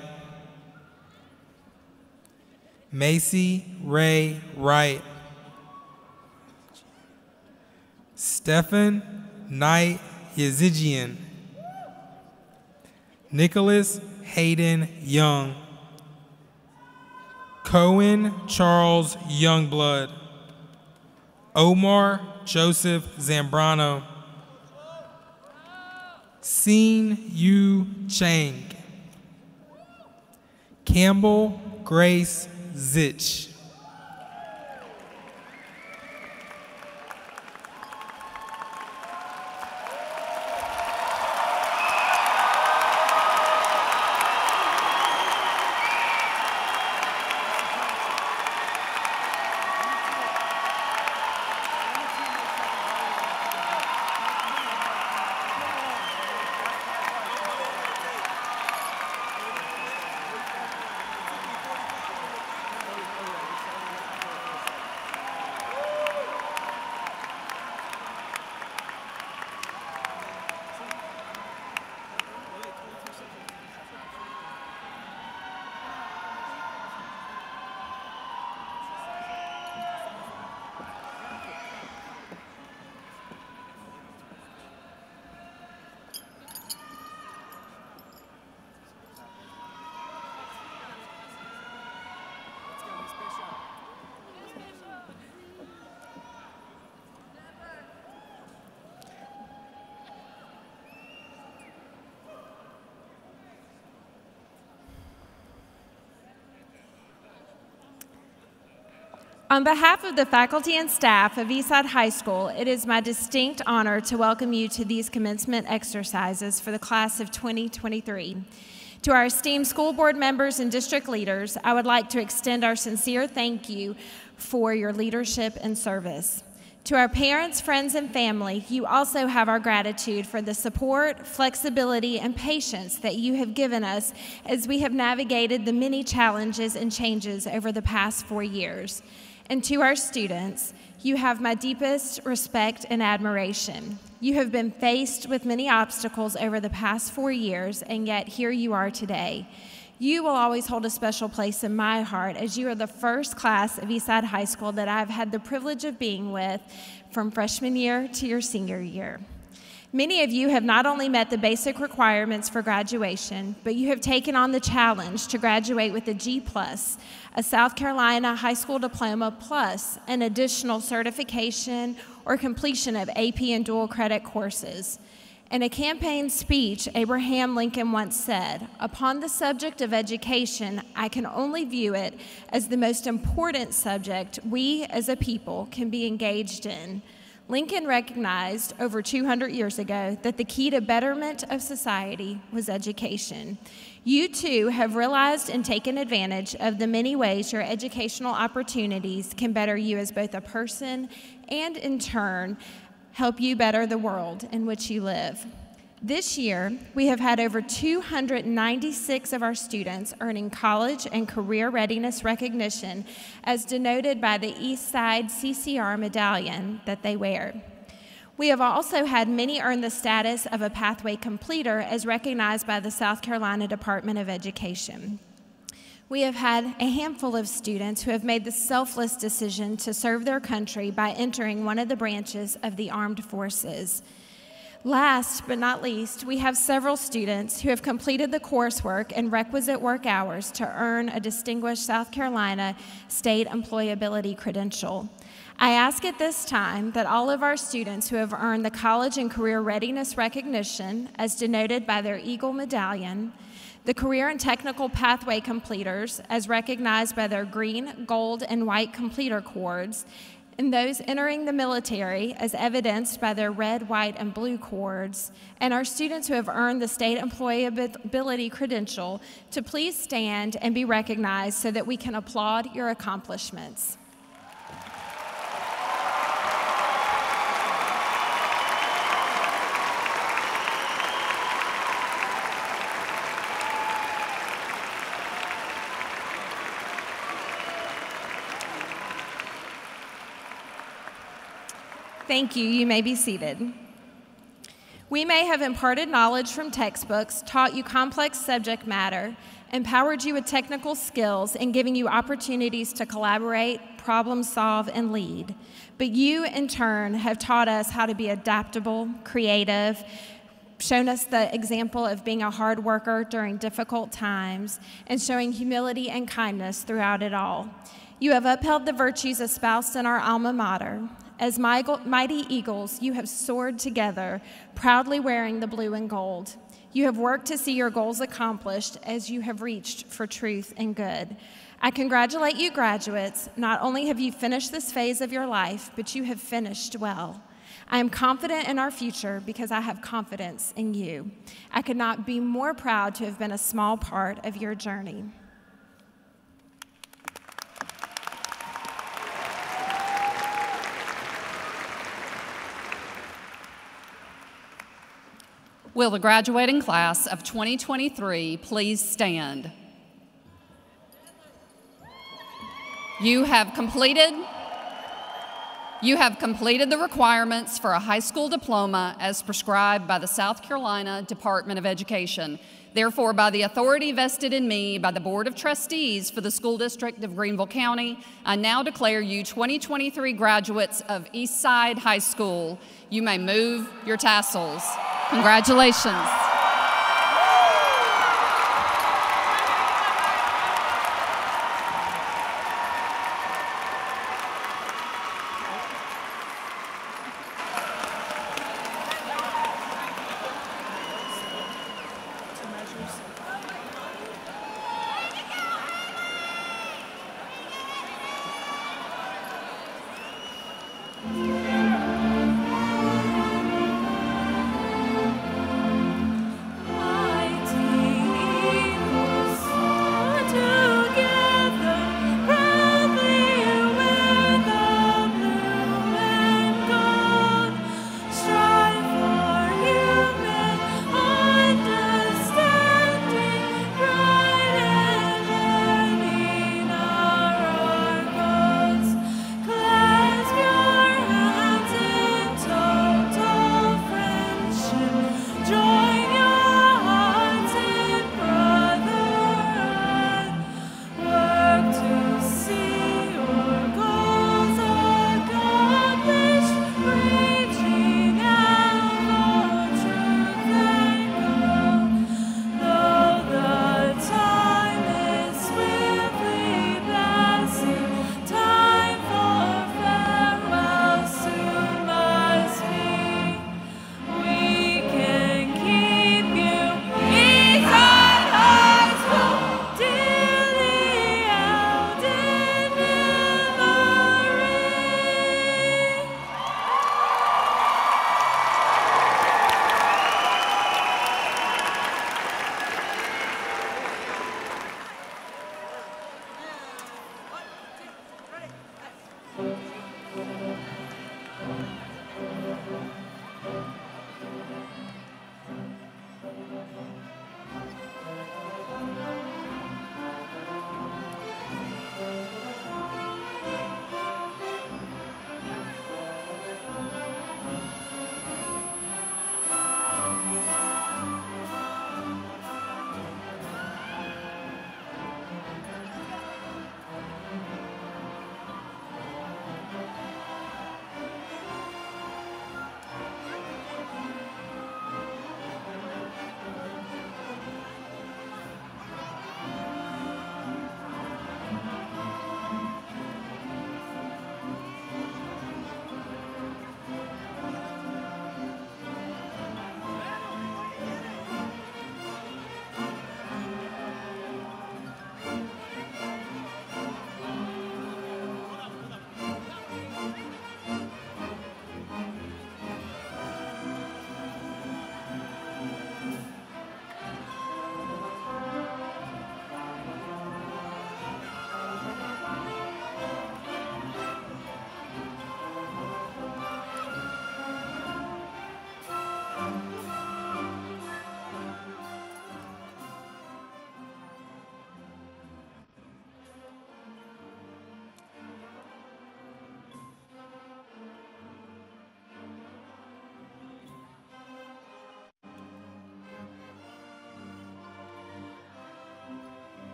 Macy Ray Wright, Stephen Knight Yazigian, Nicholas Hayden Young, Cohen Charles Youngblood, Omar Joseph Zambrano, Sin Yu Chang, Campbell Grace Zich, On behalf of the faculty and staff of Eastside High School, it is my distinct honor to welcome you to these commencement exercises for the class of 2023. To our esteemed school board members and district leaders, I would like to extend our sincere thank you for your leadership and service. To our parents, friends, and family, you also have our gratitude for the support, flexibility, and patience that you have given us as we have navigated the many challenges and changes over the past 4 years. And to our students, you have my deepest respect and admiration. You have been faced with many obstacles over the past 4 years, and yet here you are today. You will always hold a special place in my heart, as you are the first class of Eastside High School that I've had the privilege of being with from freshman year to your senior year. Many of you have not only met the basic requirements for graduation, but you have taken on the challenge to graduate with a G+, a South Carolina high school diploma, plus an additional certification or completion of AP and dual credit courses. In a campaign speech, Abraham Lincoln once said, "Upon the subject of education, I can only view it as the most important subject we as a people can be engaged in." Lincoln recognized over 200 years ago that the key to betterment of society was education. You too have realized and taken advantage of the many ways your educational opportunities can better you as both a person and, in turn, help you better the world in which you live. This year, we have had over 296 of our students earning college and career readiness recognition, as denoted by the Eastside CCR medallion that they wear. We have also had many earn the status of a pathway completer, as recognized by the South Carolina Department of Education. We have had a handful of students who have made the selfless decision to serve their country by entering one of the branches of the armed forces. Last but not least, we have several students who have completed the coursework and requisite work hours to earn a distinguished South Carolina State Employability Credential. I ask at this time that all of our students who have earned the College and Career Readiness Recognition, as denoted by their Eagle Medallion, the Career and Technical Pathway Completers, as recognized by their green, gold, and white completer cords, and those entering the military, as evidenced by their red, white, and blue cords, and our students who have earned the State Employability Credential, to please stand and be recognized so that we can applaud your accomplishments. Thank you. You may be seated. We may have imparted knowledge from textbooks, taught you complex subject matter, empowered you with technical skills, and given you opportunities to collaborate, problem solve, and lead. But you, in turn, have taught us how to be adaptable, creative, shown us the example of being a hard worker during difficult times, and showing humility and kindness throughout it all. You have upheld the virtues espoused in our alma mater. As mighty eagles, you have soared together, proudly wearing the blue and gold. You have worked to see your goals accomplished as you have reached for truth and good. I congratulate you, graduates. Not only have you finished this phase of your life, but you have finished well. I am confident in our future because I have confidence in you. I could not be more proud to have been a small part of your journey. Will the graduating class of 2023 please stand? You have completed the requirements for a high school diploma as prescribed by the South Carolina Department of Education. Therefore, by the authority vested in me by the Board of Trustees for the School District of Greenville County, I now declare you 2023 graduates of Eastside High School. You may move your tassels. Congratulations.